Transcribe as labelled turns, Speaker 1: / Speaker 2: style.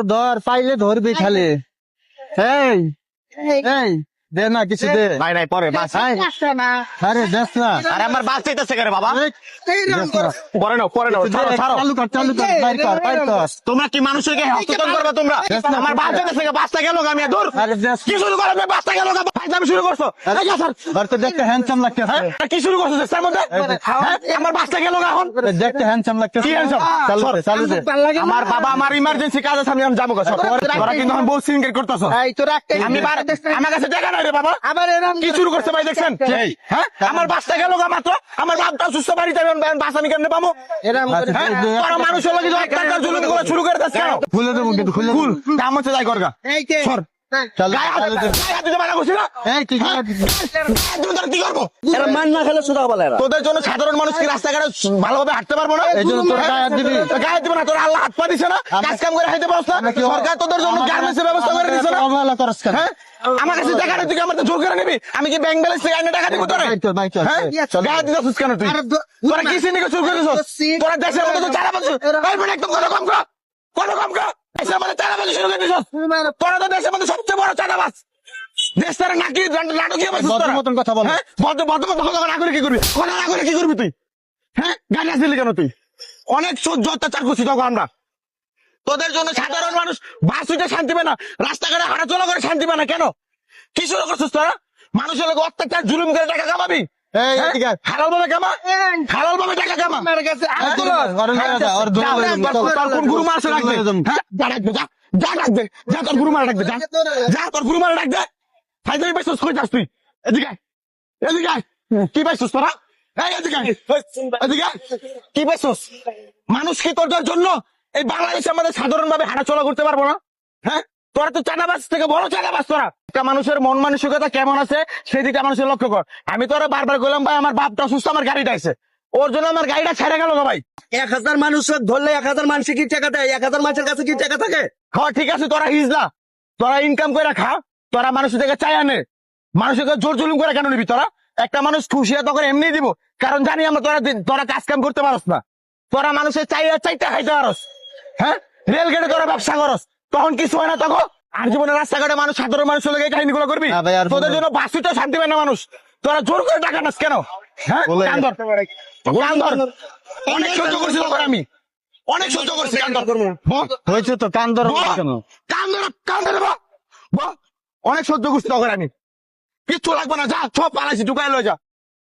Speaker 1: ধর পাইলে ধরবি খালি। এই দে না কিছু দে।
Speaker 2: নাই নাই পরে বাস।
Speaker 1: আরে দেখ না,
Speaker 2: আরে আমার বাস চাইতেছে কেন বাবা? পরে নাও পরে নাও, ছাড়ো ছাড়ো।
Speaker 1: চালু কর বাইর কর।
Speaker 2: তোমরা কি মানুষের গায়ে হস্তক্ষেপ করবে? তোমরা আমার বাস চাইতেছে, বাসটা গেল আমি দূর।
Speaker 1: আরে দেখ
Speaker 2: কি শুরু করবে? বাসটা গেল, আমি শুরু করছো।
Speaker 1: তো দেখতে হ্যান্ডসাম লাগতেছে।
Speaker 2: কি শুরু করছো তার মধ্যে? আমার বাসটা গেল এখন।
Speaker 1: দেখতে হ্যান্ডসাম লাগতেছে।
Speaker 2: কি handsome?
Speaker 1: চালু দে।
Speaker 2: আমার বাবা আমার ইমার্জেন্সি কাজ আছে, আমি যাবো। তোরা কিন্তু এখন বউ সিঙ্গেল করতেছো। আমি আমার কাছে টাকা নাই রে বাবা। কি শুরু করছে ভাই দেখছেন? হ্যাঁ আমার বাসটা গেল মাত্র, আমার বাপটা সুস্থ বাড়িতে, বাস আমি কেমনে পাবো? তোরা মানুষের লাগে অত্যাচার জুলুম করা শুরু করে দিস কেন?
Speaker 1: খুলে দেবো কিন্তু খুলে
Speaker 2: খুল কাম হচ্ছে যাই করগা। সর গায়ে হাত দিতে মানা করছি না? কি করবো? তোদের জন্য সাধারণ মানুষ কি রাস্তাঘাটে ভালোভাবে হাঁটতে পারবো না?
Speaker 1: এই জন্য তোরা গায়ে হাত দিবি।
Speaker 2: গায়ে দিবো না, তোরা আল্লাহ হাত পা দিছে না, কাজ কাম করে হাইতে পারছ না। সরকার তোদের জন্য গার্মেন্টসের ব্যবস্থা করে দিছে না।
Speaker 1: অবহেলা করস কেন?
Speaker 2: হ্যাঁ আমার কাছে টাকা নেই, তুই কি আমার জোর করে নিবি? আমি কি ব্যাংক ব্যালেন্স থেকে আইনে টাকা দিব তোরে? হ্যাঁ গায়ে দিতেছিস কেন তুই? তোরা কি সিনিকে চুর করে দিছিস? তোরা দেশের মধ্যে তো চারা পাচ্ছিস। এই বেটা একদম কত কম কর, কত কম কর। দেশের মধ্যে চারা পাচ্ছিস শুরু করে দিছিস। তোরা তো দেশের মধ্যে সবচেয়ে বড় চাঁদাবাজ। দেশ তারা নাকি নাটকীয়
Speaker 1: ভদ্র মতন কথা বল।
Speaker 2: হ্যাঁ ভদ্র মতন কথা না করে কি করবি? কথা না করে কি করবি তুই? হ্যাঁ গাড়ি আসলি কেন তুই? অনেক সহ্য অত্যাচার করছি তখন আমরা। তোদের জন্য সাধারণ মানুষ বাস উঠে শান্তি পায় না, রাস্তাঘাটে হাঁটাচলা করে শান্তি পায় না। কেন? কি শুরু করছিস তোরা? মানুষের লোক অত্যাচার জুলুম করে টাকা কামাবি? হালাল ভাবে কামা, হালাল ভাবে টাকা কামা। কোন গুরু মার রাখবে? যা ডাকবে, যা তোর গুরু মারা ডাকবে, যা তোর গুরু মারা ডাকবে। ফাইদামি পাইছিস কই যাস তুই? এদিকে এদিকে কি পাইছিস তোরা? এদিকে এদিকে কি পাইছিস? মানুষ কি তোর জন্য এই বাংলাদেশে আমাদের সাধারণ ভাবে হাঁটাচলা করতে পারবো না? হ্যাঁ তোরা তো চাঁদাবাজ থেকে বড় চাঁদাবাজ। তোরা একটা মানুষের মন মানসিকতা কেমন আছে সেই দিকটা মানুষের লক্ষ্য কর। আমি তোরা বারবার বললাম ভাই আমার বাপটা সুস্থ, আমার গাড়িটা আছে, ওর জন্য আমার গাড়িটা ছেড়ে গেল ভাই।
Speaker 3: 1000 মানুষ ধরলে 1000 মানুষে কি টাকা দেয়? 1000 মানুষের কাছে কি টাকা থাকে?
Speaker 2: হ্যাঁ ঠিক আছে, তোরা হিজলা, তোরা ইনকাম করে খা, তোরা মানুষের থেকে চাই আনে। মানুষের জোর জুলুম করে কেন নিবি? তোরা একটা মানুষ খুশি তখন এমনি দিব, কারণ জানি আমরা তোরা কাজ কাম করতে পারস না। তোরা মানুষের চাইটা খাইতে পারস। হ্যাঁ রেলগেটে তোরা ব্যবসা করস, তখন কিছু হয় না তখন। আর জীবনে রাস্তাঘাটে মানুষ সাধারণ মানুষের লোক এই কাহিনীগুলো করবি? তোদের জন্য বাসুটা শান্তি পায় না মানুষ। তোরা জোর করে টাকা নাস কেন? হ্যাঁ অনেক সহ্য করছি তখন আমি, অনেক সহ্য করছি।
Speaker 1: হয়েছে তো কান ধর কেন?
Speaker 2: অনেক সহ্য করছি তখন আমি। কিচ্ছু লাগবে না, যা সব পালাইছি, ঢুকাই লয়ে যা।